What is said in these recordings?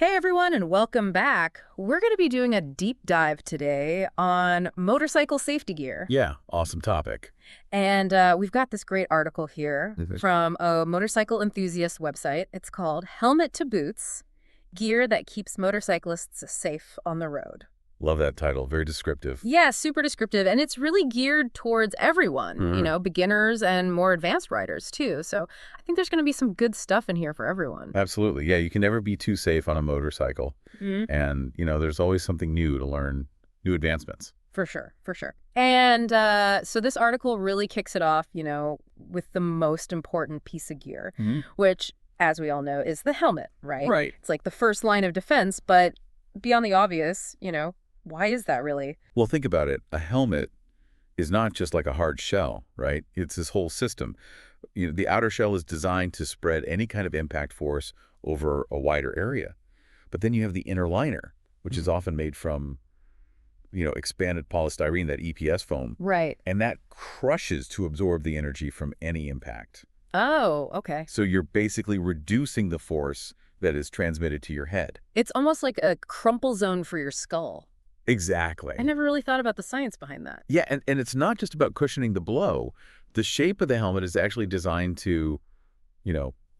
Hey everyone, and welcome back. We're going to be doing a deep dive today on motorcycle safety gear. Yeah, awesome topic. And we've got this great article here from a motorcycle enthusiast website. It's called Helmet to Boots, Gear That Keeps Motorcyclists Safe on the Road. Love that title. Very descriptive. Yeah, super descriptive, and it's really geared towards everyone, beginners and more advanced riders too. So I think there's going to be some good stuff in here for everyone. Absolutely. Yeah, you can never be too safe on a motorcycle. And, there's always something new to learn, new advancements. For sure, for sure. And so this article really kicks it off, with the most important piece of gear, which, as we all know, is the helmet, right? Right. It's like the first line of defense, but beyond the obvious, why is that really? Well, think about it. A helmet is not just like a hard shell, right? It's this whole system. The outer shell is designed to spread any kind of impact force over a wider area. But then you have the inner liner, which is often made from, expanded polystyrene, that EPS foam. Right. And that crushes to absorb the energy from any impact. Oh, okay. So you're basically reducing the force that is transmitted to your head. It's almost like a crumple zone for your skull. Exactly. I never really thought about the science behind that. Yeah, and it's not just about cushioning the blow. The shape of the helmet is actually designed to,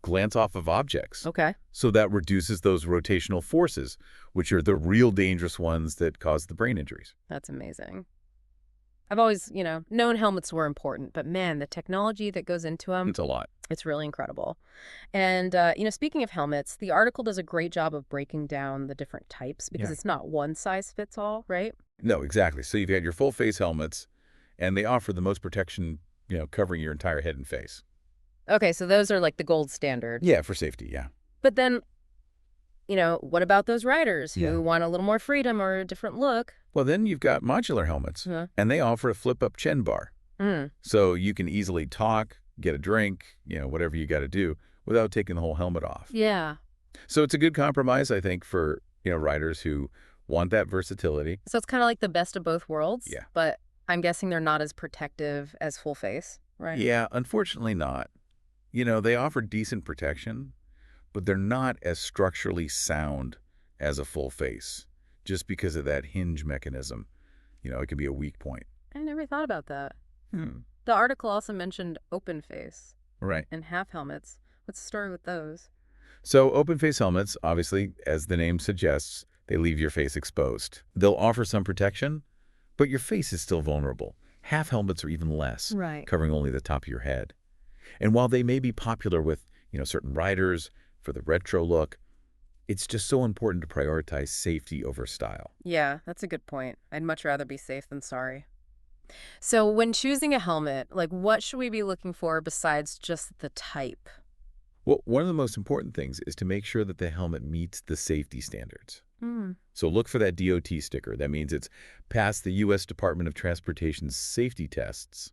glance off of objects. Okay. So that reduces those rotational forces, which are the real dangerous ones that cause the brain injuries. That's amazing. I've always, known helmets were important, but man, the technology that goes into them, It's a lot. it's really incredible. And, speaking of helmets, the article does a great job of breaking down the different types because it's not one size fits all, right? No, exactly. So you've got your full face helmets, and they offer the most protection, covering your entire head and face. Okay, so those are like the gold standard. Yeah, for safety, yeah. But then, what about those riders who Yeah. want a little more freedom or a different look? Well, then you've got modular helmets, and they offer a flip-up chin bar. So you can easily talk, get a drink, whatever you got to do without taking the whole helmet off. Yeah. So it's a good compromise, I think, for, riders who want that versatility. So it's kind of like the best of both worlds. Yeah. But I'm guessing they're not as protective as full face, right? Yeah, unfortunately not. They offer decent protection, but they're not as structurally sound as a full face, just because of that hinge mechanism. It can be a weak point. I never thought about that. The article also mentioned open face Right. and half helmets. What's the story with those? So open face helmets, obviously, as the name suggests, they leave your face exposed. They'll offer some protection, but your face is still vulnerable. Half helmets are even less, Right. covering only the top of your head. And while they may be popular with, certain riders for the retro look, it's just so important to prioritize safety over style. Yeah, that's a good point. I'd much rather be safe than sorry. So when choosing a helmet, what should we be looking for besides just the type? Well, one of the most important things is to make sure that the helmet meets the safety standards. So look for that DOT sticker. That means it's passed the U.S. Department of Transportation's safety tests,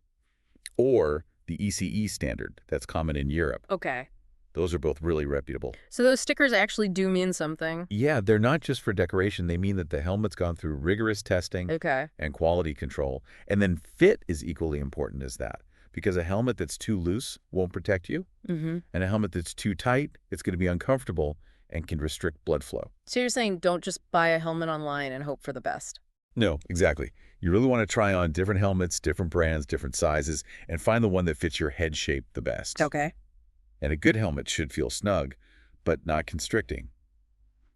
or the ECE standard that's common in Europe. Okay. Those are both really reputable. So those stickers actually do mean something. Yeah, they're not just for decoration. They mean that the helmet's gone through rigorous testing Okay. and quality control. And then fit is equally important as that, because a helmet that's too loose won't protect you. And a helmet that's too tight, it's going to be uncomfortable and can restrict blood flow. So you're saying don't just buy a helmet online and hope for the best. No, exactly. You really want to try on different helmets, different brands, different sizes, and find the one that fits your head shape the best. Okay. And a good helmet should feel snug, but not constricting.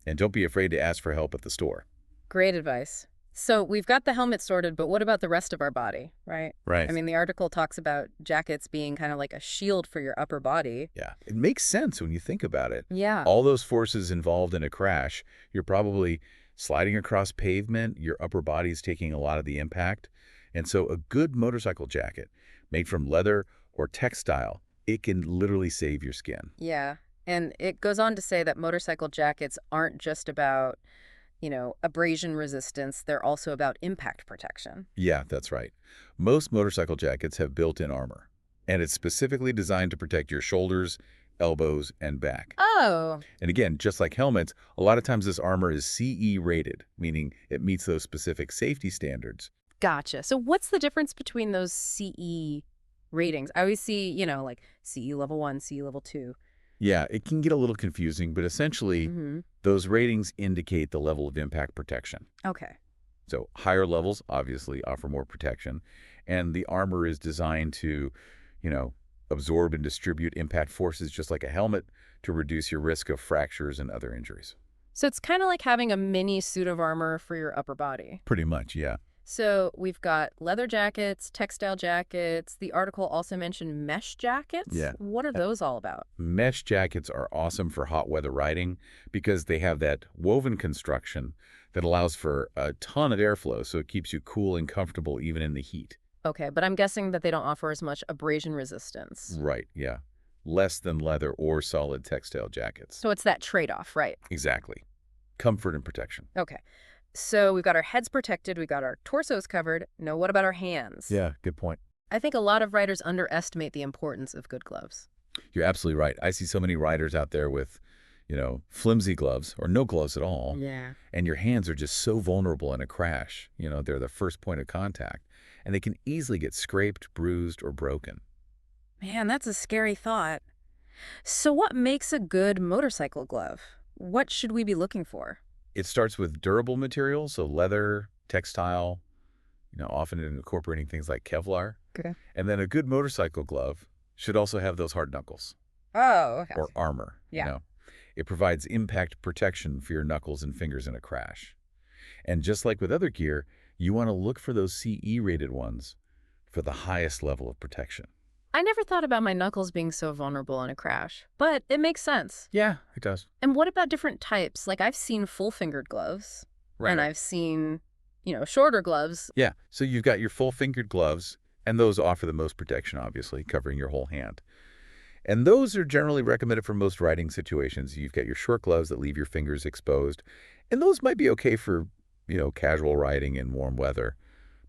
And don't be afraid to ask for help at the store. Great advice. So we've got the helmet sorted, but what about the rest of our body, right? Right. I mean, the article talks about jackets being kind of like a shield for your upper body. Yeah, it makes sense when you think about it. Yeah. All those forces involved in a crash, you're probably sliding across pavement, your upper body's taking a lot of the impact. And so a good motorcycle jacket made from leather or textile, it can literally save your skin. Yeah. And it goes on to say that motorcycle jackets aren't just about, abrasion resistance. They're also about impact protection. Yeah, that's right. Most motorcycle jackets have built-in armor, and it's specifically designed to protect your shoulders, elbows, and back. Oh. And again, just like helmets, a lot of times this armor is CE rated, meaning it meets those specific safety standards. Gotcha. So what's the difference between those CE ratings? I always see, like CE level 1, CE level 2. Yeah, it can get a little confusing, but essentially, Those ratings indicate the level of impact protection. Okay. So higher levels obviously offer more protection, and the armor is designed to, you know, absorb and distribute impact forces just like a helmet to reduce your risk of fractures and other injuries. So it's kind of like having a mini suit of armor for your upper body. Pretty much, yeah. So we've got leather jackets, textile jackets. The article also mentioned mesh jackets. Yeah. What are those all about? Mesh jackets are awesome for hot weather riding because they have that woven construction that allows for a ton of airflow, so it keeps you cool and comfortable even in the heat. Okay, but I'm guessing that they don't offer as much abrasion resistance. Right, yeah. Less than leather or solid textile jackets. So it's that trade-off, right? Exactly. Comfort and protection. Okay. So we've got our heads protected, we've got our torsos covered. Now, what about our hands? Yeah, good point. I think a lot of riders underestimate the importance of good gloves. You're absolutely right. I see so many riders out there with, flimsy gloves or no gloves at all. Yeah. And your hands are just so vulnerable in a crash. They're the first point of contact. And they can easily get scraped, bruised, or broken. Man, that's a scary thought. So what makes a good motorcycle glove? What should we be looking for? It starts with durable materials, so leather, textile, often incorporating things like Kevlar. Okay. And then a good motorcycle glove should also have those hard knuckles. Oh, okay. Or armor. Yeah. It provides impact protection for your knuckles and fingers in a crash. And just like with other gear, you want to look for those CE-rated ones for the highest level of protection. I never thought about my knuckles being so vulnerable in a crash, but it makes sense. Yeah, it does. And what about different types? Like I've seen full-fingered gloves, and I've seen, shorter gloves. Yeah, so you've got your full-fingered gloves, and those offer the most protection, obviously, covering your whole hand. And those are generally recommended for most riding situations. You've got your short gloves that leave your fingers exposed, and those might be okay for, casual riding in warm weather,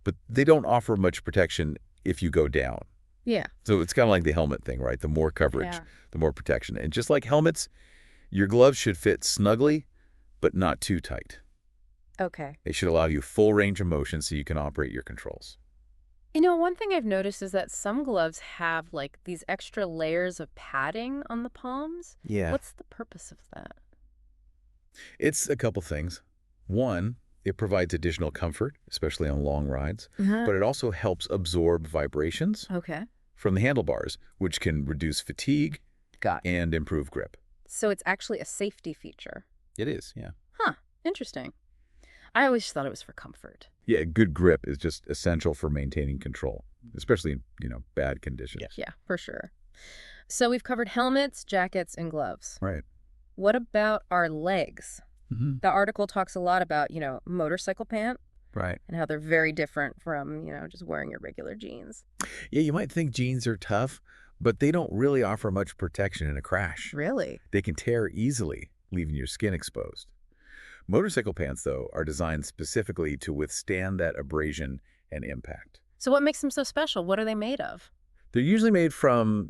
but they don't offer much protection if you go down. Yeah. So it's kind of like the helmet thing, right? The more coverage, Yeah. the more protection. And just like helmets, your gloves should fit snugly, but not too tight. Okay. They should allow you full range of motion so you can operate your controls. One thing I've noticed is that some gloves have like these extra layers of padding on the palms. Yeah. What's the purpose of that? It's a couple things. One, it provides additional comfort, especially on long rides, but it also helps absorb vibrations Okay. from the handlebars, which can reduce fatigue Got it. and improve grip. So it's actually a safety feature. It is, yeah. Huh. Interesting. I always thought it was for comfort. Yeah, good grip is just essential for maintaining control, especially in, bad conditions. Yeah, for sure. So we've covered helmets, jackets, and gloves. Right. What about our legs? Mm-hmm. The article talks a lot about, motorcycle pant Right. and how they're very different from, just wearing your regular jeans. Yeah, you might think jeans are tough, but they don't really offer much protection in a crash. Really? They can tear easily, leaving your skin exposed. Motorcycle pants, though, are designed specifically to withstand that abrasion and impact. So what makes them so special? What are they made of? They're usually made from,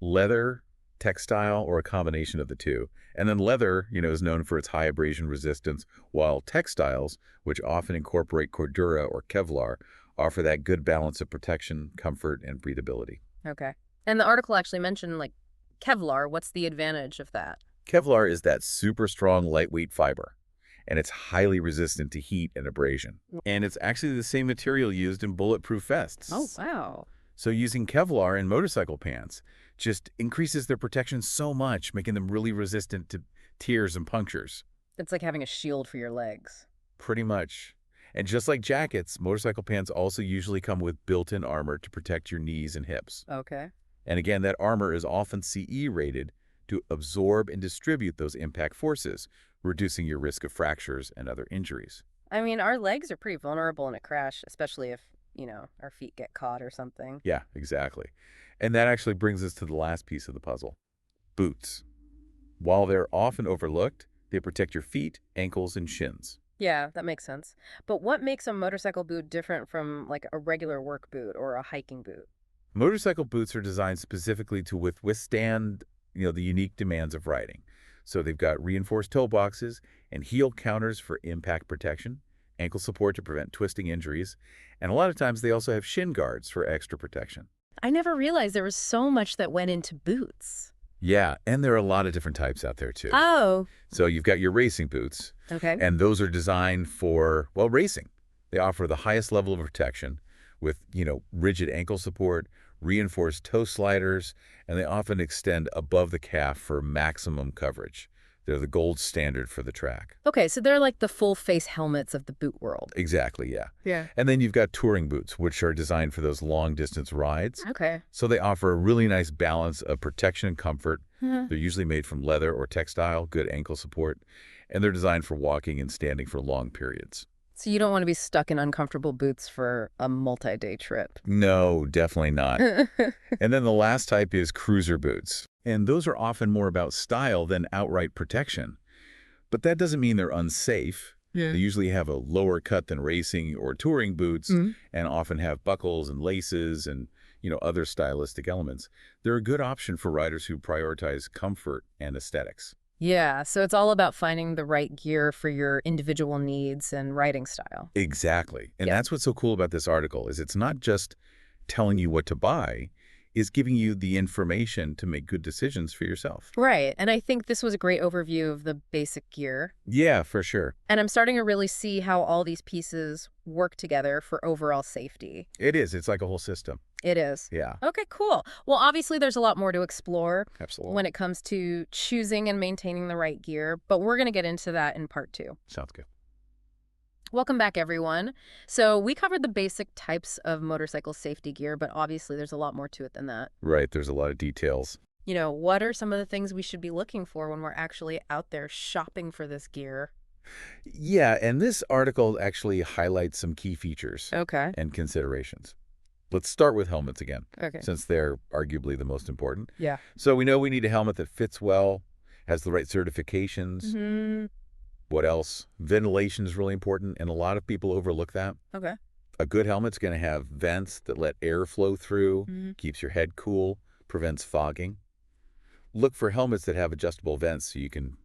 leather, textile, or a combination of the two. And then leather, is known for its high abrasion resistance, while textiles, which often incorporate Cordura or Kevlar, offer that good balance of protection, comfort, and breathability. Okay. And the article actually mentioned, like, Kevlar. What's the advantage of that? Kevlar is that super strong, lightweight fiber, and it's highly resistant to heat and abrasion. And it's actually the same material used in bulletproof vests. Oh, wow. So using Kevlar in motorcycle pants just increases their protection so much, making them really resistant to tears and punctures. It's like having a shield for your legs. Pretty much. And just like jackets, motorcycle pants also usually come with built-in armor to protect your knees and hips. Okay. And again, that armor is often CE rated to absorb and distribute those impact forces, reducing your risk of fractures and other injuries. I mean, our legs are pretty vulnerable in a crash, especially if, our feet get caught or something. Yeah, exactly. And that actually brings us to the last piece of the puzzle. Boots. While they're often overlooked, they protect your feet, ankles, and shins. Yeah, that makes sense. But what makes a motorcycle boot different from, like, a regular work boot or a hiking boot? Motorcycle boots are designed specifically to withstand, the unique demands of riding. So they've got reinforced toe boxes and heel counters for impact protection, ankle support to prevent twisting injuries, and a lot of times they also have shin guards for extra protection. I never realized there was so much that went into boots. Yeah, and there are a lot of different types out there too. Oh, So you've got your racing boots, okay. and those are designed for, well, racing. They offer the highest level of protection with, rigid ankle support, reinforced toe sliders, and they often extend above the calf for maximum coverage. They're the gold standard for the track. Okay, so they're like the full face helmets of the boot world. Exactly, yeah. Yeah. And then you've got touring boots, which are designed for those long-distance rides. Okay. So they offer a really nice balance of protection and comfort. Uh-huh. They're usually made from leather or textile, good ankle support, and they're designed for walking and standing for long periods. So you don't want to be stuck in uncomfortable boots for a multi-day trip. No, definitely not. And then the last type is cruiser boots. And those are often more about style than outright protection. But that doesn't mean they're unsafe. Yeah. They usually have a lower cut than racing or touring boots and often have buckles and laces and, other stylistic elements. They're a good option for riders who prioritize comfort and aesthetics. Yeah, so it's all about finding the right gear for your individual needs and riding style. Exactly. And Yeah. that's what's so cool about this article is it's not just telling you what to buy, it's giving you the information to make good decisions for yourself. Right, and I think this was a great overview of the basic gear. Yeah, for sure. And I'm starting to really see how all these pieces work together for overall safety. It is. It's like a whole system. It is. Yeah, Okay, cool. Well, obviously there's a lot more to explore absolutely. when it comes to choosing and maintaining the right gear, but we're going to get into that in part 2. Sounds good. Welcome back, everyone. So we covered the basic types of motorcycle safety gear, but obviously there's a lot more to it than that. Right. There's a lot of details. What are some of the things we should be looking for when we're actually out there shopping for this gear? Yeah, and this article actually highlights some key features Okay. and considerations. Let's start with helmets again, Okay. since they're arguably the most important. Yeah. So we know we need a helmet that fits well, has the right certifications. Mm-hmm. What else? Ventilation is really important, and a lot of people overlook that. Okay. A good helmet's going to have vents that let air flow through, Mm-hmm. keeps your head cool, prevents fogging. Look for helmets that have adjustable vents so you can,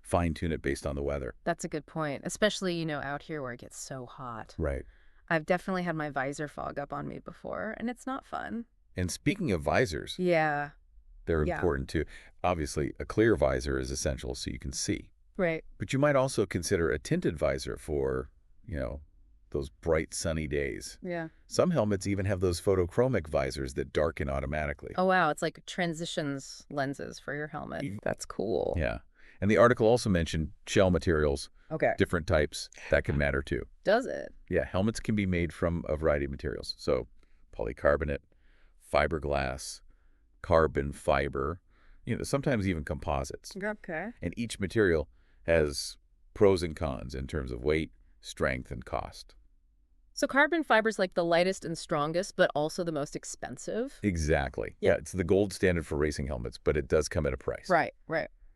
fine-tune it based on the weather. That's a good point, especially, out here where it gets so hot. Right. I've definitely had my visor fog up on me before, and it's not fun. And speaking of visors, Yeah. they're Yeah. important too. Obviously, a clear visor is essential so you can see. Right. But you might also consider a tinted visor for, those bright sunny days. Yeah. Some helmets even have those photochromic visors that darken automatically. Oh, wow. It's like transitions lenses for your helmet. That's cool. Yeah. And the article also mentioned shell materials, Okay. different types. That can matter too. Does it? Yeah, helmets can be made from a variety of materials. So polycarbonate, fiberglass, carbon fiber, sometimes even composites. Okay. And each material has pros and cons in terms of weight, strength, and cost. So carbon fiber's like the lightest and strongest, but also the most expensive? Exactly. Yeah, it's the gold standard for racing helmets, but it does come at a price. Right.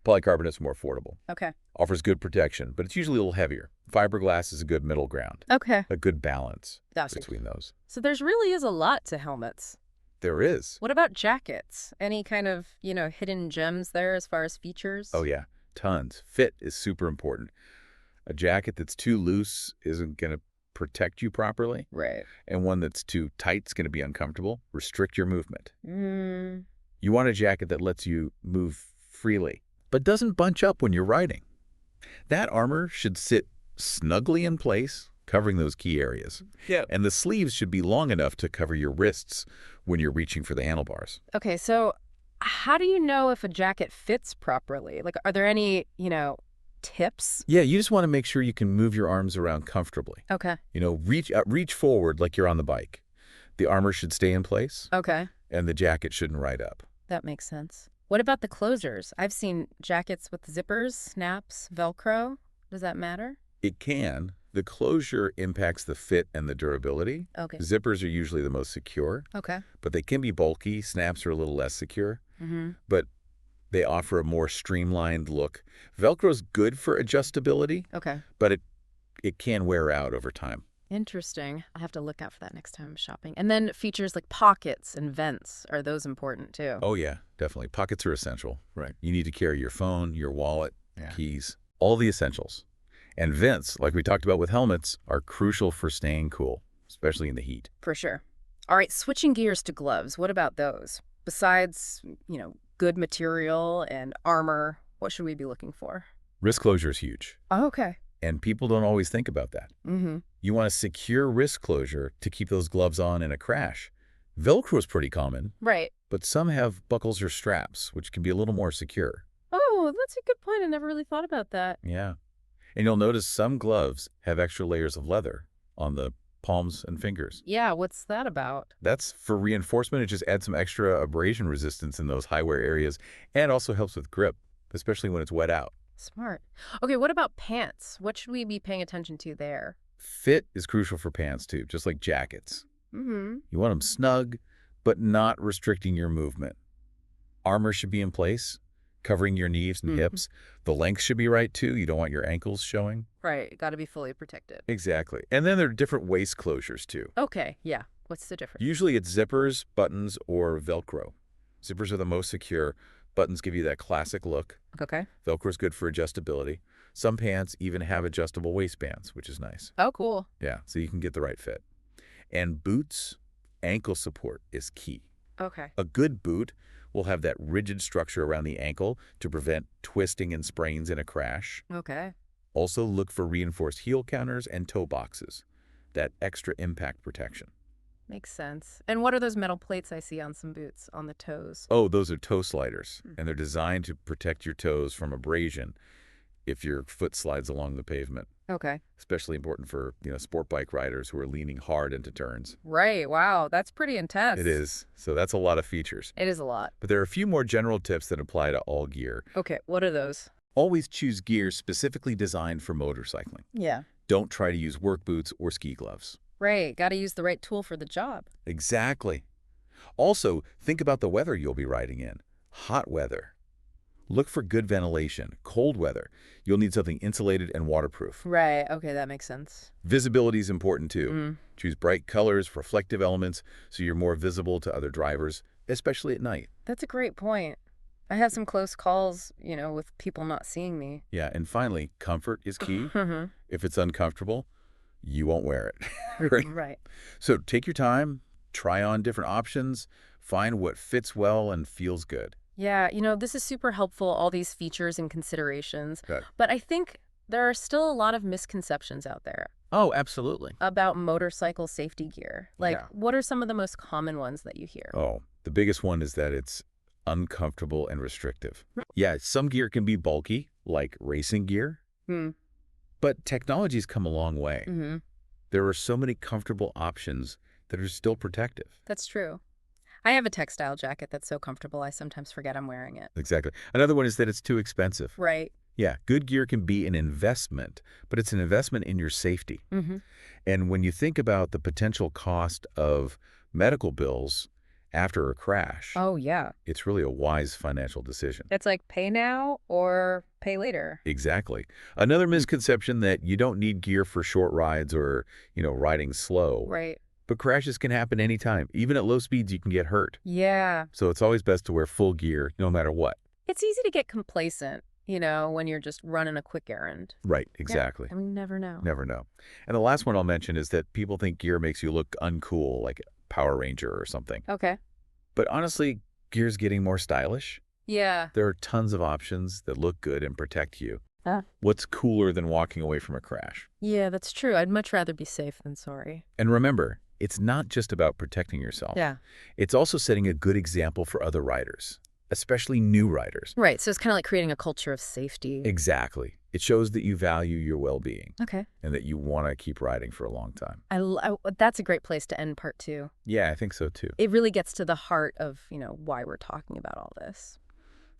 Polycarbonate's more affordable. Okay. Offers good protection, but it's usually a little heavier. Fiberglass is a good middle ground, Okay. a good balance Gotcha. between those. So there's really is a lot to helmets. There is. What about jackets? Any kind of, hidden gems there as far as features? Oh, yeah, tons. Fit is super important. A jacket that's too loose isn't going to protect you properly, Right. and one that's too tight is going to be uncomfortable. Restrict your movement. Mm. You want a jacket that lets you move freely, but doesn't bunch up when you're riding. That armor should sit snugly in place, covering those key areas. Yeah. And the sleeves should be long enough to cover your wrists when you're reaching for the handlebars. Okay, so how do you know if a jacket fits properly? Like, are there any, tips? Yeah, you just want to make sure you can move your arms around comfortably. Okay. Reach forward like you're on the bike. The armor should stay in place, Okay. and the jacket shouldn't ride up. That makes sense. What about the closures? I've seen jackets with zippers, snaps, Velcro. Does that matter? It can. The closure impacts the fit and the durability. Okay. Zippers are usually the most secure, Okay. but they can be bulky. Snaps are a little less secure, Mm-hmm. but they offer a more streamlined look. Velcro's good for adjustability, Okay. but it can wear out over time. Interesting. I'll have to look out for that next time I'm shopping. And then features like pockets and vents. Are those important too? Oh, yeah, definitely. Pockets are essential. Right. You need to carry your phone, your wallet, Yeah. keys, all the essentials. And vents, like we talked about with helmets, are crucial for staying cool, especially in the heat. For sure. All right, switching gears to gloves. What about those? Besides, good material and armor, what should we be looking for? Wrist closure is huge, Oh, okay. and people don't always think about that. Mm-hmm. You want a secure wrist closure to keep those gloves on in a crash. Velcro is pretty common, Right. but some have buckles or straps, which can be a little more secure. Oh, that's a good point. I never really thought about that. Yeah. And you'll notice some gloves have extra layers of leather on the palms and fingers. Yeah, what's that about? That's for reinforcement. It just adds some extra abrasion resistance in those high wear areas and also helps with grip, especially when it's wet out. Smart. Okay, what about pants? What should we be paying attention to there? Fit is crucial for pants too, just like jackets. Mm-hmm. You want them snug, but not restricting your movement. Armor should be in place, covering your knees and hips. The length should be right too. You don't want your ankles showing. Right, got to be fully protected. Exactly. And then there are different waist closures too. Okay, yeah. What's the difference? Usually it's zippers, buttons, or Velcro. Zippers are the most secure. Buttons give you that classic look. Okay. Velcro is good for adjustability. Some pants even have adjustable waistbands, which is nice. Oh, cool. Yeah, so you can get the right fit. And boots, ankle support is key. Okay. A good boot will have that rigid structure around the ankle to prevent twisting and sprains in a crash. Okay. Also look for reinforced heel counters and toe boxes, that extra impact protection. Makes sense. And what are those metal plates I see on some boots on the toes? Oh, those are toe sliders, and they're designed to protect your toes from abrasion if your foot slides along the pavement. Okay. Especially important for, sport bike riders who are leaning hard into turns. Right. Wow. That's pretty intense. It is. So that's a lot of features. It is a lot. But there are a few more general tips that apply to all gear. Okay. What are those? Always choose gear specifically designed for motorcycling. Yeah. Don't try to use work boots or ski gloves. Right. Got to use the right tool for the job. Exactly. Also, think about the weather you'll be riding in. Hot weather. Look for good ventilation. Cold weather. You'll need something insulated and waterproof. Right. Okay. That makes sense. Visibility is important too. Choose bright colors, reflective elements, so you're more visible to other drivers, especially at night. That's a great point. I have some close calls, with people not seeing me. Yeah, and finally, comfort is key. Mm-hmm. If it's uncomfortable, you won't wear it. Right? Right. So take your time, try on different options, find what fits well and feels good. Yeah, this is super helpful, all these features and considerations. Good. But I think there are still a lot of misconceptions out there Oh, absolutely. about motorcycle safety gear. Like, Yeah. what are some of the most common ones that you hear? Oh, the biggest one is that it's uncomfortable and restrictive. Yeah, some gear can be bulky, like racing gear, Hmm. but technology's come a long way. Mm-hmm. There are so many comfortable options that are still protective. That's true. I have a textile jacket that's so comfortable I sometimes forget I'm wearing it. Exactly. Another one is that it's too expensive. Right. Yeah, good gear can be an investment, but it's an investment in your safety. Mm-hmm. And when you think about the potential cost of medical bills after a crash, Oh, yeah. it's really a wise financial decision. It's like pay now or pay later. Exactly. Another misconception that you don't need gear for short rides or, riding slow. Right. But crashes can happen anytime. Even at low speeds, you can get hurt. Yeah. So it's always best to wear full gear no matter what. It's easy to get complacent, when you're just running a quick errand. Right, exactly. I mean, never know. Never know. And the last one I'll mention is that people think gear makes you look uncool, like a Power Ranger or something. Okay. But honestly, gear's getting more stylish. Yeah. There are tons of options that look good and protect you. Ah. What's cooler than walking away from a crash? Yeah, that's true. I'd much rather be safe than sorry. And remember, it's not just about protecting yourself. Yeah. It's also setting a good example for other riders, especially new riders. Right. So it's kind of like creating a culture of safety. Exactly. It shows that you value your well-being Okay. and that you want to keep riding for a long time. That's a great place to end part 2. Yeah, I think so too. It really gets to the heart of, why we're talking about all this.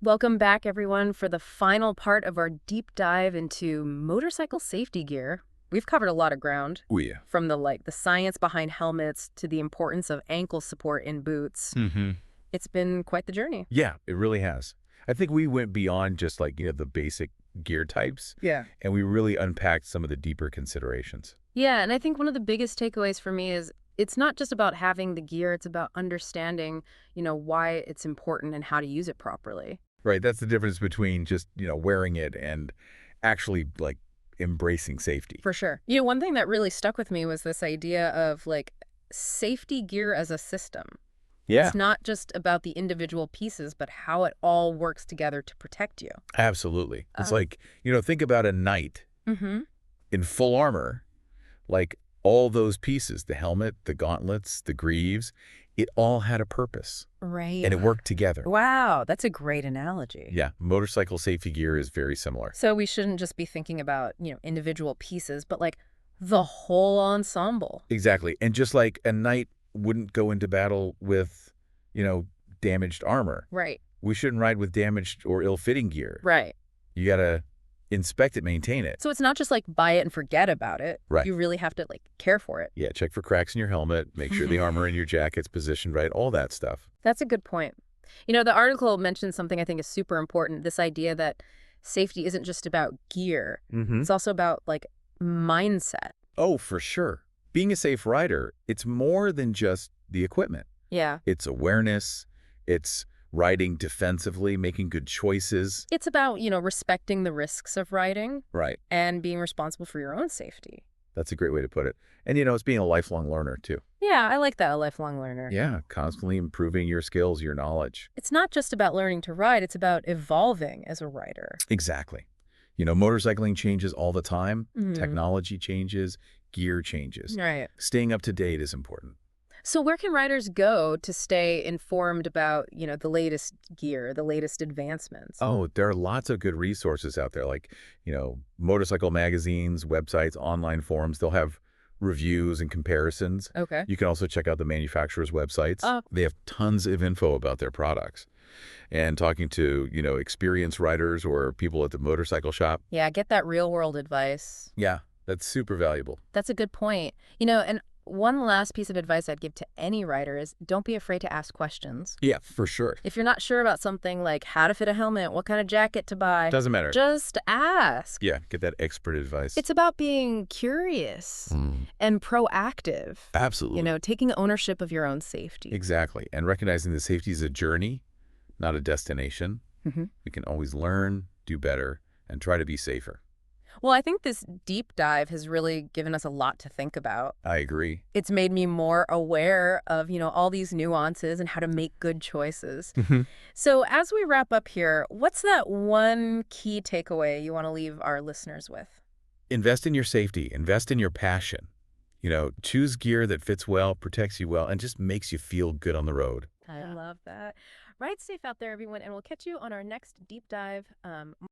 Welcome back, everyone, for the final part of our deep dive into motorcycle safety gear. We've covered a lot of ground. Oh, yeah. From the science behind helmets to the importance of ankle support in boots. Mm-hmm. It's been quite the journey. Yeah, it really has. I think we went beyond just the basic gear types. Yeah. And we really unpacked some of the deeper considerations. Yeah, and I think one of the biggest takeaways for me is it's not just about having the gear, it's about understanding, why it's important and how to use it properly. Right, that's the difference between just, wearing it and actually embracing safety. For sure. One thing that really stuck with me was this idea of safety gear as a system. Yeah, It's not just about the individual pieces, but how it all works together to protect you. absolutely. It's Uh, like, think about a knight mm-hmm. in full armor, like all those pieces, the helmet, the gauntlets, the greaves, it all had a purpose Right. and it worked together. Wow, that's a great analogy. Yeah, motorcycle safety gear is very similar. So we shouldn't just be thinking about, individual pieces, but like the whole ensemble. Exactly. And just like a knight wouldn't go into battle with, damaged armor, Right. we shouldn't ride with damaged or ill-fitting gear. Right. You got to inspect it, maintain it. So it's not just like buy it and forget about it. Right. You really have to care for it. Yeah, check for cracks in your helmet, make sure the armor in your jacket's positioned right, all that stuff. That's a good point. The article mentions something I think is super important, this idea that safety isn't just about gear. Mm-hmm. It's also about mindset. Oh, for sure. Being a safe rider, it's more than just the equipment. Yeah. It's awareness, it's riding defensively, making good choices. It's about, respecting the risks of riding Right. and being responsible for your own safety. That's a great way to put it. And, it's being a lifelong learner, too. Yeah, I like that, a lifelong learner. Yeah, constantly improving your skills, your knowledge. It's not just about learning to ride, it's about evolving as a rider. Exactly. Motorcycling changes all the time. Mhm. Technology changes, gear changes. Right. Staying up to date is important. So where can riders go to stay informed about, the latest gear, the latest advancements? Oh, there are lots of good resources out there, like, motorcycle magazines, websites, online forums. They'll have reviews and comparisons. Okay. You can also check out the manufacturers' websites. Oh. They have tons of info about their products. And talking to, experienced riders or people at the motorcycle shop. Yeah, get that real world advice. Yeah, that's super valuable. That's a good point. And one last piece of advice I'd give to any rider is don't be afraid to ask questions. Yeah, for sure. If you're not sure about something like how to fit a helmet, what kind of jacket to buy, Doesn't matter. just ask. Yeah, get that expert advice. It's about being curious and proactive. Absolutely. Taking ownership of your own safety. Exactly. And recognizing that safety is a journey, not a destination. Mm-hmm. We can always learn, do better, and try to be safer. Well, I think this deep dive has really given us a lot to think about. I agree. It's made me more aware of, all these nuances and how to make good choices. So as we wrap up here, what's that one key takeaway you want to leave our listeners with? Invest in your safety. Invest in your passion. Choose gear that fits well, protects you well, and just makes you feel good on the road. I love that. Ride safe out there, everyone, and we'll catch you on our next deep dive.